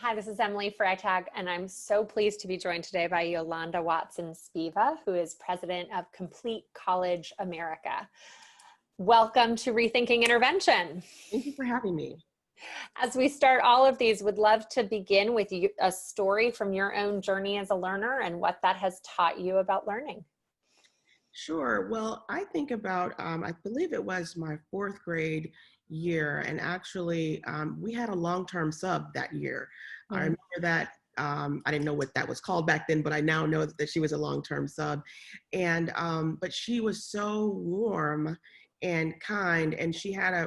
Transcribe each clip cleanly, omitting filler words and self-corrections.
Hi, this is Emily Freitag, and I'm so pleased to be joined today by Yolanda Watson Spiva, who is president of Complete College America. Welcome to Rethinking Intervention. Thank you for having me. As we start all of these, would love to begin with a story from your own journey as a learner and what that has taught you about learning. Sure. Well, I think about, I believe it was my fourth grade year, and actually we had a long-term sub that year. I remember that, I didn't know what that was called back then, but I now know that she was a long-term sub. And, but she was so warm and kind, and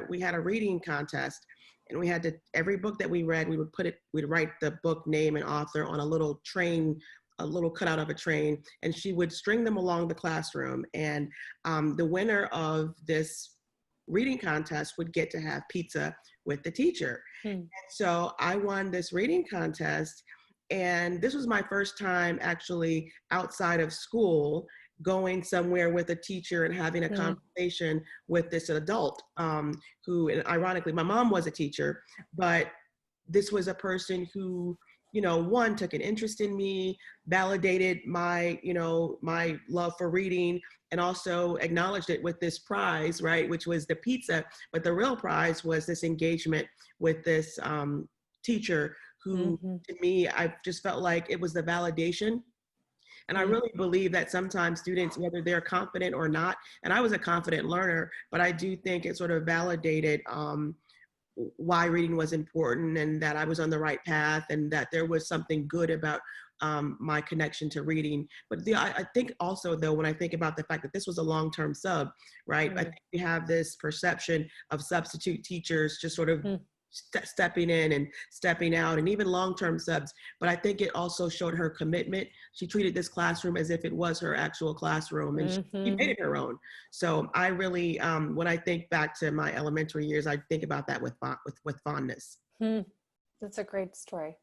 we had a reading contest. And we had to, every book that we read, we'd write the book name and author on a little train, a little cutout of a train, and she would string them along the classroom. And the winner of this reading contest would get to have pizza with the teacher. And so I won this reading contest, and this was my first time actually outside of school going somewhere with a teacher and having a conversation with this adult who, and ironically, my mom was a teacher, but this was a person who, you know, one, took an interest in me, validated my, you know, my love for reading, and also acknowledged it with this prize, right, which was the pizza. But the real prize was this engagement with this teacher who, to me, I just felt like it was the validation. And I really believe that sometimes students, whether they're confident or not, and I was a confident learner, but I do think it sort of validated why reading was important, and that I was on the right path, and that there was something good about my connection to reading. But I think also, though, when I think about the fact that this was a long-term sub, right? I think we have this perception of substitute teachers just sort of stepping in and stepping out, and even long-term subs. But I think it also showed her commitment. She treated this classroom as if it was her actual classroom, and she made it her own. So I really, when I think back to my elementary years, I think about that with fondness. That's a great story.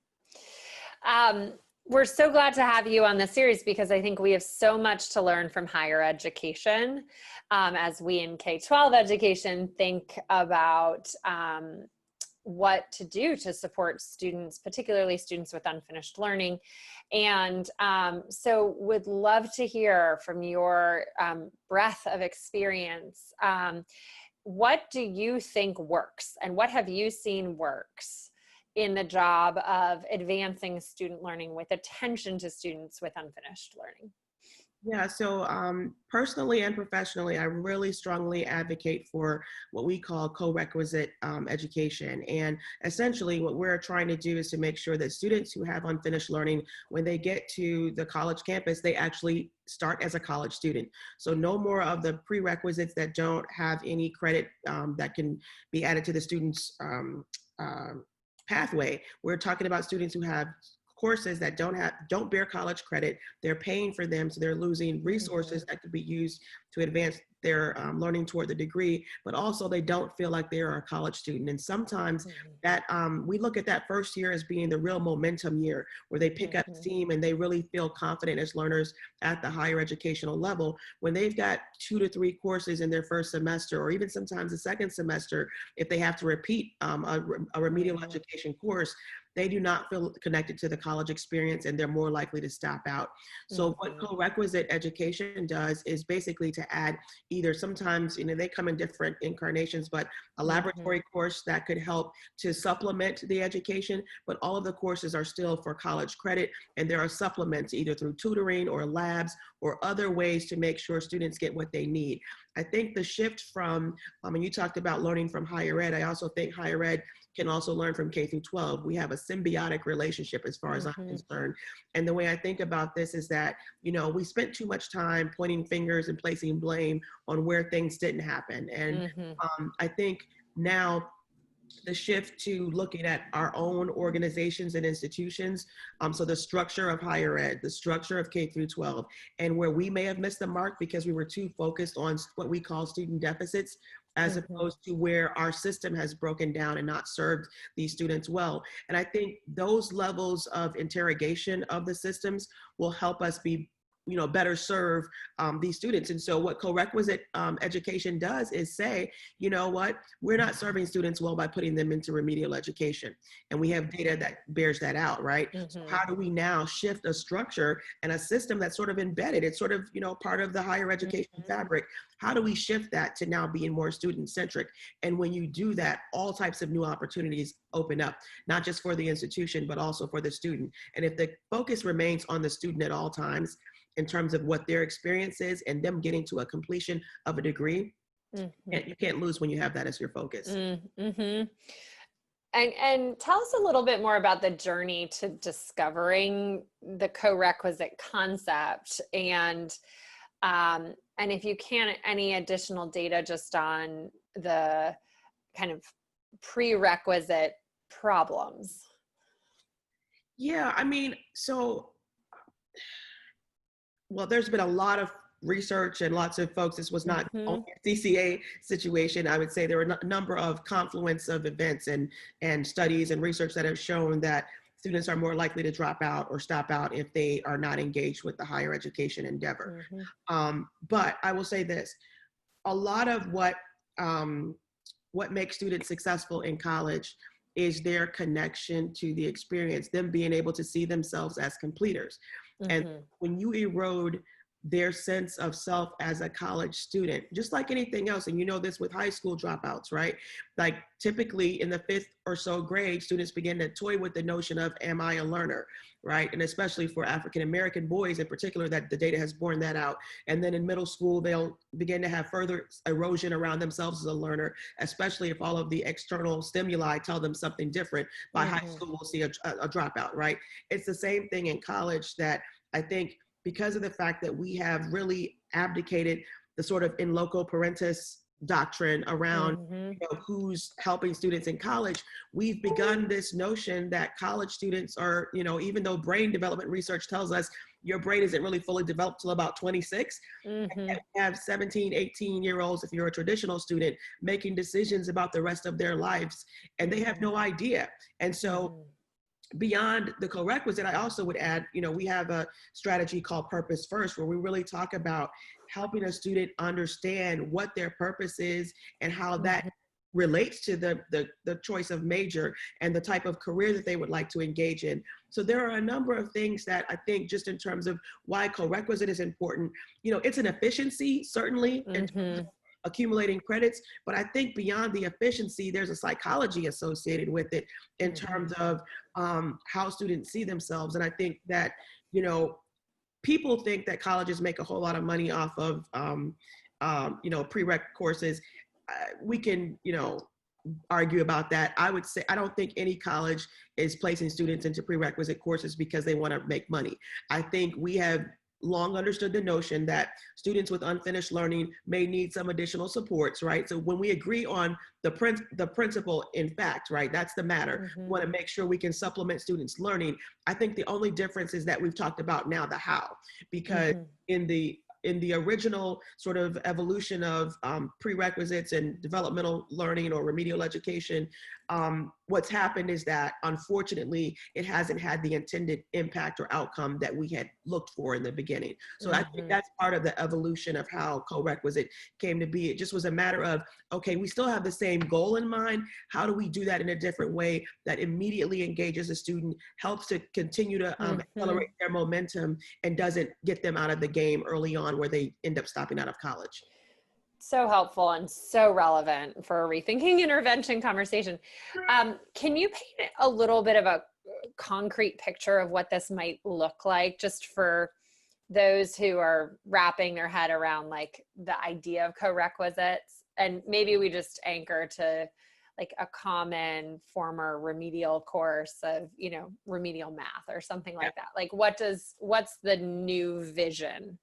We're so glad to have you on this series because I think we have so much to learn from higher education as we in K-12 education think about what to do to support students, particularly students with unfinished learning. And so would love to hear from your breadth of experience. What do you think works, and what have you seen works in the job of advancing student learning with attention to students with unfinished learning? Yeah, so personally and professionally, I really strongly advocate for what we call co-requisite education. And essentially what we're trying to do is to make sure that students who have unfinished learning, when they get to the college campus, they actually start as a college student. So no more of the prerequisites that don't have any credit that can be added to the student's pathway. We're talking about students who have courses that don't bear college credit. They're paying for them, so they're losing resources that could be used to advance their learning toward the degree, but also they don't feel like they are a college student. And sometimes that we look at that first year as being the real momentum year, where they pick up steam and they really feel confident as learners at the higher educational level. When they've got 2 to 3 courses in their first semester, or even sometimes the second semester, if they have to repeat a remedial education course, they do not feel connected to the college experience, and they're more likely to stop out. So what co-requisite education does is basically to add either, sometimes, you know, they come in different incarnations, but a laboratory course that could help to supplement the education, but all of the courses are still for college credit, and there are supplements either through tutoring or labs or other ways to make sure students get what they need. I think the shift from, and you talked about learning from higher ed, I also think higher ed can also learn from K through 12. We have a symbiotic relationship as far as I'm concerned. And the way I think about this is that, you know, we spent too much time pointing fingers and placing blame on where things didn't happen. And I think now the shift to looking at our own organizations and institutions, so the structure of higher ed, the structure of K through 12, and where we may have missed the mark because we were too focused on what we call student deficits, as opposed to where our system has broken down and not served these students well. And I think those levels of interrogation of the systems will help us be better serve these students. And so what Corequisite education does is say, you know what, we're not serving students well by putting them into remedial education. And we have data that bears that out, right? So how do we now shift a structure and a system that's sort of embedded? It's sort of, part of the higher education fabric. How do we shift that to now being more student-centric? And when you do that, all types of new opportunities open up, not just for the institution, but also for the student. And if the focus remains on the student at all times, in terms of what their experience is and them getting to a completion of a degree, you can't lose when you have that as your focus. And tell us a little bit more about the journey to discovering the Corequisite concept, and if you can, any additional data just on the kind of prerequisite problems. Yeah, I mean, well, there's been a lot of research and lots of folks. This was not only a CCA situation. I would say there are a number of confluence of events and studies and research that have shown that students are more likely to drop out or stop out if they are not engaged with the higher education endeavor. But I will say this, a lot of what makes students successful in college is their connection to the experience, them being able to see themselves as completers. And when you erode their sense of self as a college student, just like anything else, and you know this with high school dropouts, right? Like typically in the 5th or so grade, students begin to toy with the notion of, am I a learner, right? And especially for African-American boys in particular, that the data has borne that out. And then in middle school, they'll begin to have further erosion around themselves as a learner, especially if all of the external stimuli tell them something different. By high school, we'll see a dropout, right? It's the same thing in college, that I think because of the fact that we have really abdicated the sort of in loco parentis doctrine around who's helping students in college, we've begun this notion that college students are, even though brain development research tells us your brain isn't really fully developed till about 26, and have 17, 18-year-olds, if you're a traditional student, making decisions about the rest of their lives, and they have no idea. And so beyond the Corequisite, I also would add, we have a strategy called Purpose First, where we really talk about helping a student understand what their purpose is and how that relates to the choice of major and the type of career that they would like to engage in. So there are a number of things that I think, just in terms of why Corequisite is important, it's an efficiency, certainly, in terms of accumulating credits, but I think beyond the efficiency, there's a psychology associated with it in terms of how students see themselves. And I think that, people think that colleges make a whole lot of money off of, prereq courses. We can, argue about that. I would say, I don't think any college is placing students into prerequisite courses because they want to make money. I think we have long understood the notion that students with unfinished learning may need some additional supports, right? So when we agree on the principle, in fact, right, that's the matter. We want to make sure we can supplement students' learning. I think the only difference is that we've talked about now the how, because in the original sort of evolution of prerequisites and developmental learning or remedial education, what's happened is that, unfortunately, it hasn't had the intended impact or outcome that we had looked for in the beginning. So I think that's part of the evolution of how Corequisite came to be. It just was a matter of, okay, we still have the same goal in mind. How do we do that in a different way that immediately engages a student, helps to continue to accelerate their momentum, and doesn't get them out of the game early on where they end up stopping out of college? So helpful and so relevant for a rethinking intervention conversation. Can you paint a little bit of a concrete picture of what this might look like, just for those who are wrapping their head around like the idea of corequisites? And maybe we just anchor to like a common former remedial course of, remedial math or something like that. Like what's the new vision?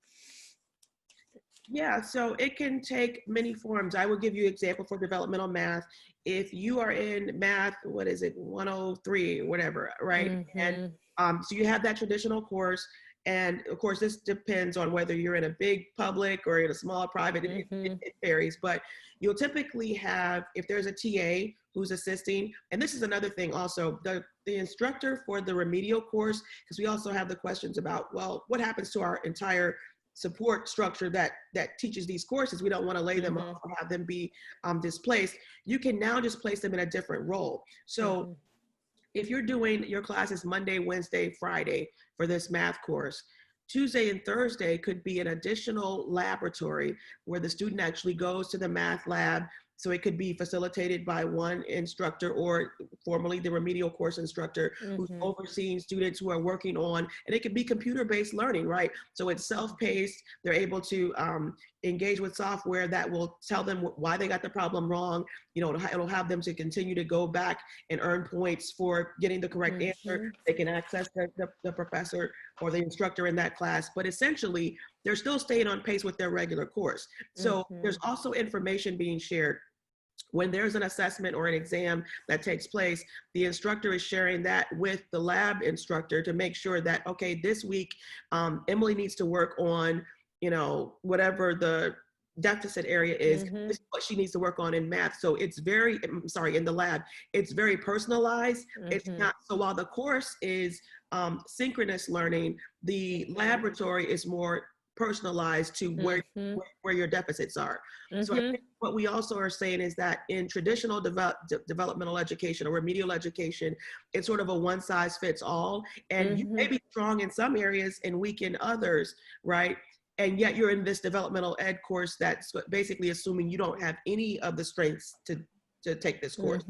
Yeah, so it can take many forms. I will give you an example for developmental math. If you are in math, 103, whatever, right? And so you have that traditional course, And of course, this depends on whether you're in a big public or in a small private, it varies, but you'll typically have, if there's a TA who's assisting, and this is another thing also, the instructor for the remedial course, because we also have the questions about, well, what happens to our entire support structure that teaches these courses? We don't want to lay them off or have them be displaced. You can now just place them in a different role. So if you're doing your classes Monday, Wednesday, Friday for this math course, Tuesday and Thursday could be an additional laboratory where the student actually goes to the math lab. So it could be facilitated by one instructor, or formerly the remedial course instructor, who's overseeing students who are working on, and it could be computer-based learning, right? So it's self-paced. They're able to engage with software that will tell them why they got the problem wrong. You know, it'll have them to continue to go back and earn points for getting the correct answer. They can access the professor or the instructor in that class, but essentially they're still staying on pace with their regular course. So there's also information being shared. When there's an assessment or an exam that takes place, the instructor is sharing that with the lab instructor to make sure that, okay, this week, Emily needs to work on, you know, whatever the deficit area is, this is what she needs to work on in math. So it's very, in the lab, it's very personalized. It's not, so while the course is synchronous learning, the laboratory is more personalized to where your deficits are. So I think what we also are saying is that in traditional developmental education or remedial education, it's sort of a one size fits all, and you may be strong in some areas and weak in others, right? And yet you're in this developmental ed course that's basically assuming you don't have any of the strengths to take this course.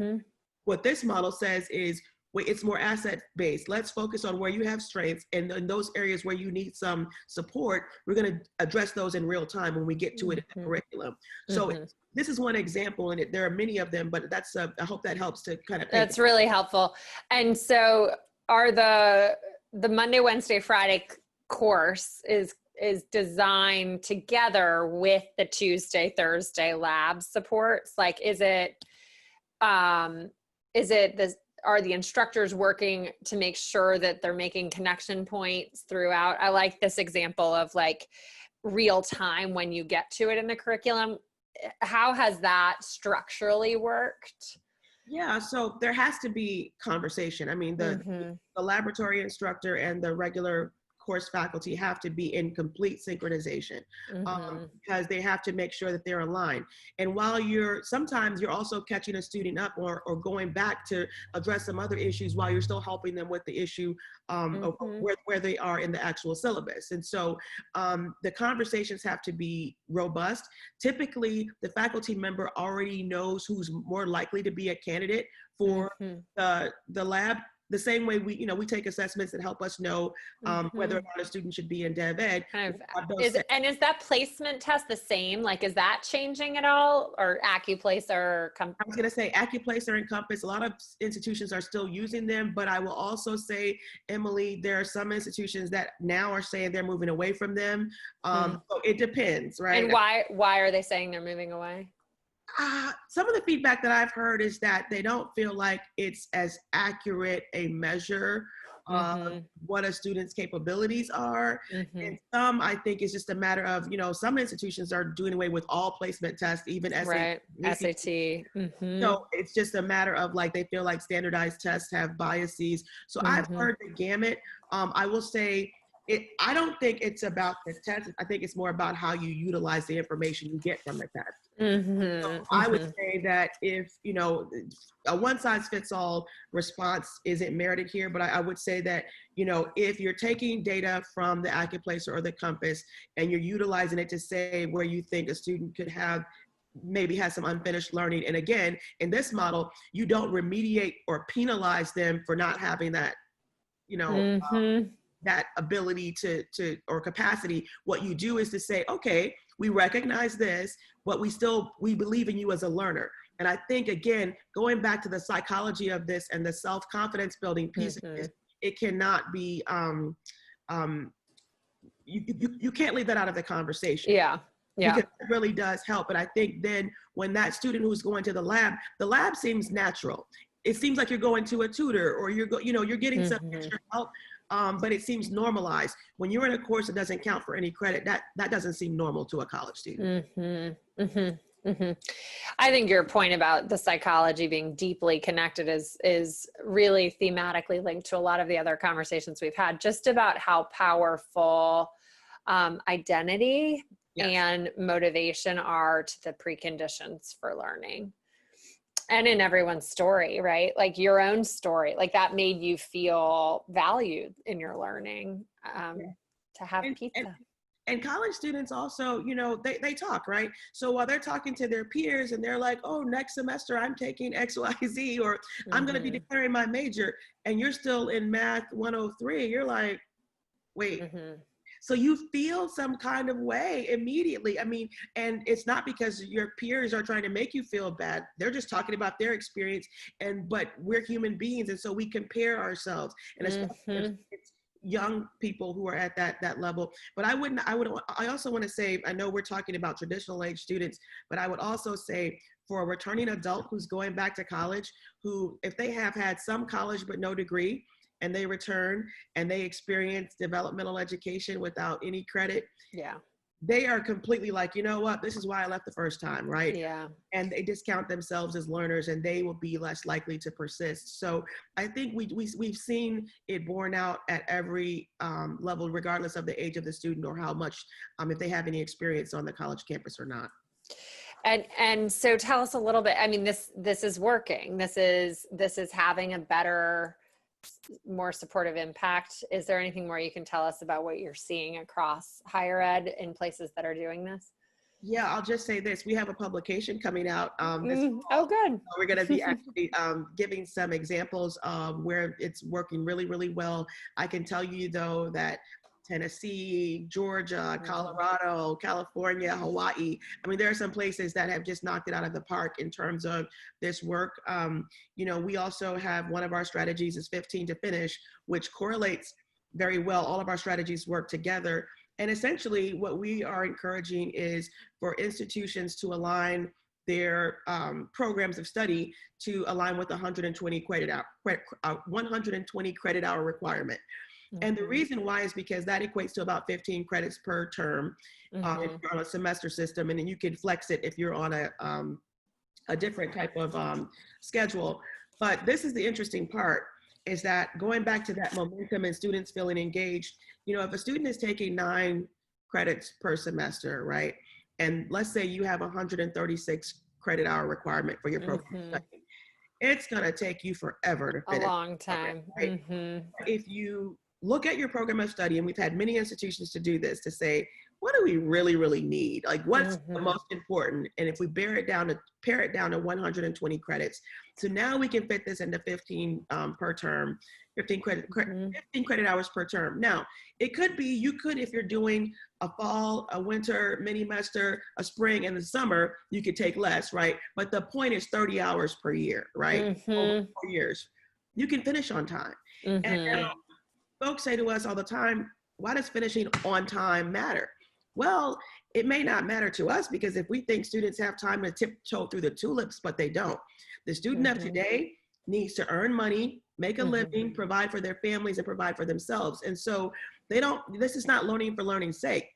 What this model says is, it's more asset-based. Let's focus on where you have strengths, and in those areas where you need some support, we're going to address those in real time when we get to it in the curriculum. So this is one example, and there are many of them, but that's I hope that helps to kind of. That's really helpful. And so, are the Monday, Wednesday, Friday course is designed together with the Tuesday, Thursday lab supports? Like, are the instructors working to make sure that they're making connection points throughout? I like this example of like real time when you get to it in the curriculum. How has that structurally worked? Yeah, so there has to be conversation. I mean, the laboratory instructor and the regular course faculty have to be in complete synchronization because they have to make sure that they're aligned. And while sometimes you're also catching a student up or going back to address some other issues while you're still helping them with the issue of where they are in the actual syllabus. And so the conversations have to be robust. Typically, the faculty member already knows who's more likely to be a candidate for the lab. The same way we take assessments that help us know whether or not a student should be in dev ed. Is that placement test the same? Like, is that changing at all, or Accuplacer or I was going to say Accuplacer and Compass. A lot of institutions are still using them, but I will also say, Emily, there are some institutions that now are saying they're moving away from them. So it depends, right? And why are they saying they're moving away? Some of the feedback that I've heard is that they don't feel like it's as accurate a measure of what a student's capabilities are. And some, I think, is just a matter of, some institutions are doing away with all placement tests, even SAT. So it's just a matter of like, they feel like standardized tests have biases. So I've heard the gamut. I will say, I don't think it's about the test. I think it's more about how you utilize the information you get from the test. So I would say that if, a one-size-fits-all response isn't merited here, but I would say that, if you're taking data from the Accuplacer or the Compass and you're utilizing it to say where you think a student could maybe has some unfinished learning. And again, in this model, you don't remediate or penalize them for not having that, that ability or capacity. What you do is to say, okay, we recognize this, but we believe in you as a learner. And I think, again, going back to the psychology of this and the self-confidence building piece of this, it cannot be, you can't leave that out of the conversation. Yeah. Because it really does help. And I think then when that student who's going to the lab seems natural. It seems like you're going to a tutor or you're getting some extra help. but it seems normalized. When you're in a course that doesn't count for any credit, that doesn't seem normal to a college student. I think your point about the psychology being deeply connected is really thematically linked to a lot of the other conversations we've had, just about how powerful identity and motivation are to the preconditions for learning. And in everyone's story, right? Like your own story, like that made you feel valued in your learning, to have pizza. And college students also, you know, they talk, right? So while they're talking to their peers and they're like, oh, next semester I'm taking X, Y, Z, or I'm going to be declaring my major, and you're still in math 103, you're like, wait. So you feel some kind of way immediately. I mean, and it's not because your peers are trying to make you feel bad. They're just talking about their experience, but we're human beings. And so we compare ourselves, and especially it's young people who are at that level. But I also want to say, I know we're talking about traditional age students, but I would also say for a returning adult who's going back to college, who, if they have had some college but no degree, and they return and they experience developmental education without any credit, they are completely like, you know what, this is why I left the first time, right? And they discount themselves as learners, and they will be less likely to persist. So I think we've seen it borne out at every level, regardless of the age of the student or how much, if they have any experience on the college campus or not. And so tell us a little bit, I mean, this is working. This is having a better, more supportive impact. Is there anything more you can tell us about what you're seeing across higher ed in places that are doing this? Yeah, I'll just say this. We have a publication coming out this fall. Oh, good. We're going to be actually giving some examples of where it's working really, really well. I can tell you, though, that Tennessee, Georgia, Colorado, California, Hawaii, I mean, there are some places that have just knocked it out of the park in terms of this work. You know, we also have, one of our strategies is 15 to finish, which correlates very well. All of our strategies work together. And essentially what we are encouraging is for institutions to align their programs of study to align with the 120 credit hour requirement. And the reason why is because that equates to about 15 credits per term if you're on a semester system, and then you can flex it if you're on a different type of schedule. But this is the interesting part, is that going back to that momentum and students feeling engaged, you know, if a student is taking 9 credits per semester, right? And let's say you have 136 credit hour requirement for your program study, it's gonna take you forever to finish. A long time. Right? If you look at your program of study, and we've had many institutions to do this, to say, what do we really, really need? Like, what's the most important? And if we pare it down to 120 credits, so now we can fit this into 15 per term, 15 credit hours per term. Now, it could be, you could, if you're doing a fall, a winter, mini-mester, a spring, and the summer, you could take less, right? But the point is 30 hours per year, right? Over 4 years. You can finish on time. And folks say to us all the time, why does finishing on time matter? Well, it may not matter to us, because if we think students have time to tiptoe through the tulips, but they don't. The student of today needs to earn money, make a living, provide for their families, and provide for themselves. And so this is not learning for learning's sake.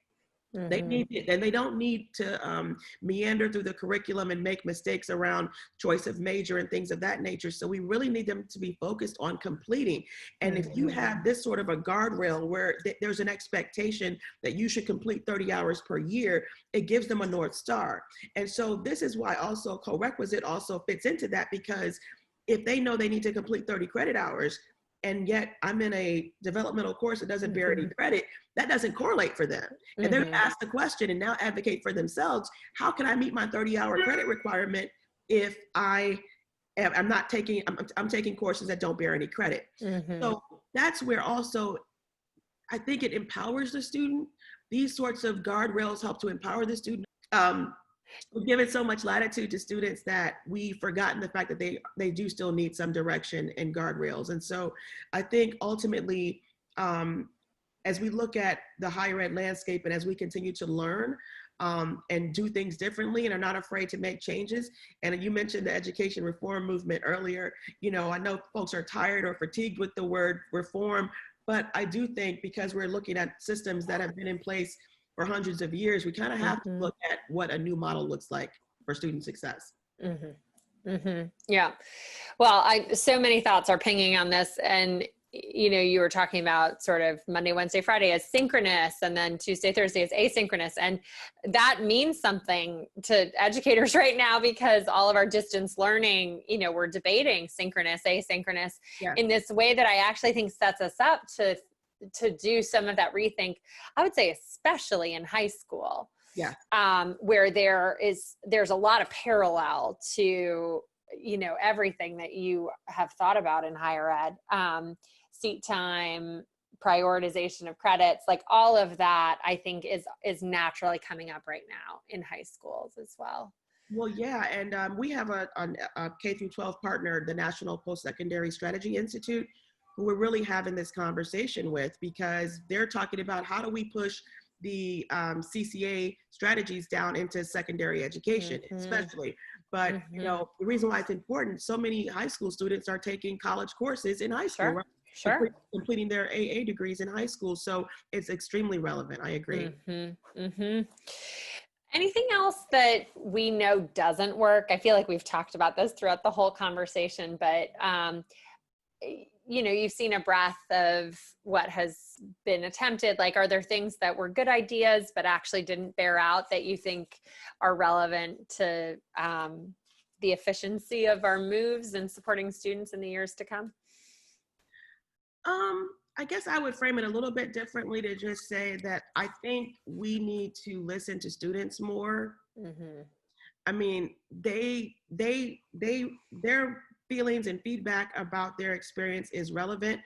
They need it, and they don't need to meander through the curriculum and make mistakes around choice of major and things of that nature. So we really need them to be focused on completing. And if you have this sort of a guardrail where there's an expectation that you should complete 30 hours per year, it gives them a North Star. And so this is why also Corequisite also fits into that, because if they know they need to complete 30 credit hours, and yet I'm in a developmental course that doesn't bear any credit, that doesn't correlate for them. And they're gonna ask the question and now advocate for themselves, how can I meet my 30-hour credit requirement if I'm taking courses that don't bear any credit? So that's where also, I think it empowers the student. These sorts of guardrails help to empower the student. We've given so much latitude to students that we've forgotten the fact that they do still need some direction and guardrails. And so I think ultimately, as we look at the higher ed landscape and as we continue to learn and do things differently and are not afraid to make changes, and you mentioned the education reform movement earlier, you know, I know folks are tired or fatigued with the word reform, But I do think because we're looking at systems that have been in place for hundreds of years, we kind of have to look at what a new model looks like for student success. Yeah. Well, so many thoughts are pinging on this, and you were talking about sort of Monday, Wednesday, Friday as synchronous, and then Tuesday, Thursday is asynchronous. And that means something to educators right now, because all of our distance learning, we're debating synchronous, asynchronous in this way that I actually think sets us up to do some of that rethink. I would say, especially in high school, where there's a lot of parallel to, everything that you have thought about in higher ed. Seat time, prioritization of credits, like all of that, I think is naturally coming up right now in high schools as well. Well, yeah, and we have a K through 12 partner, the National Post-Secondary Strategy Institute, who we're really having this conversation with, because they're talking about how do we push the CCA strategies down into secondary education, especially. But the reason why it's important, so many high school students are taking college courses in high school, right? Completing their AA degrees in high school. So it's extremely relevant. I agree. Anything else that we know doesn't work? I feel like we've talked about this throughout the whole conversation, but you've seen a breadth of what has been attempted. Like, are there things that were good ideas but actually didn't bear out that you think are relevant to the efficiency of our moves and supporting students in the years to come? I guess I would frame it a little bit differently, to just say that I think we need to listen to students more. I mean, their feelings and feedback about their experience is relevant.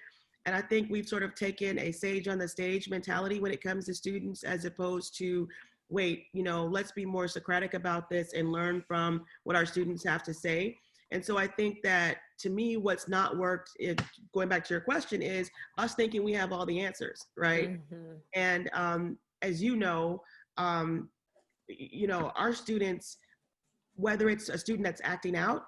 And I think we've sort of taken a sage on the stage mentality when it comes to students, as opposed to, wait, let's be more Socratic about this and learn from what our students have to say. And so I think that, to me, what's not worked, going back to your question, is us thinking we have all the answers, right? And as our students, whether it's a student that's acting out,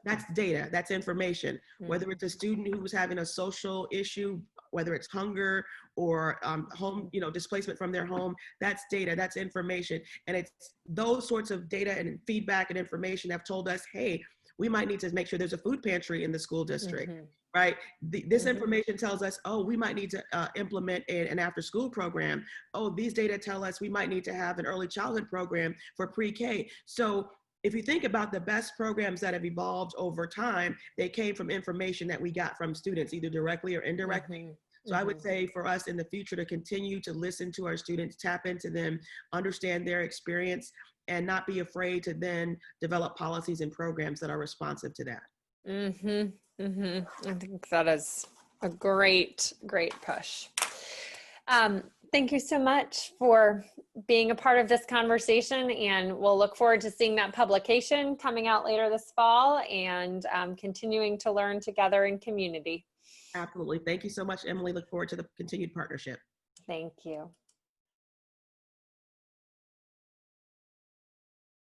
that's data, that's information. Whether it's a student who's having a social issue, whether it's hunger or home, displacement from their home, that's data, that's information. And it's those sorts of data and feedback and information have told us, hey, we might need to make sure there's a food pantry in the school district, right? This information tells us, oh, we might need to implement an after-school program. Oh, these data tell us we might need to have an early childhood program for pre-K. So if you think about the best programs that have evolved over time, they came from information that we got from students, either directly or indirectly. So I would say for us in the future to continue to listen to our students, tap into them, understand their experience, and not be afraid to then develop policies and programs that are responsive to that. I think that is a great push. Thank you so much for being a part of this conversation, and we'll look forward to seeing that publication coming out later this fall, and continuing to learn together in community. Absolutely. Thank you so much, Emily. Look forward to the continued partnership. Thank you.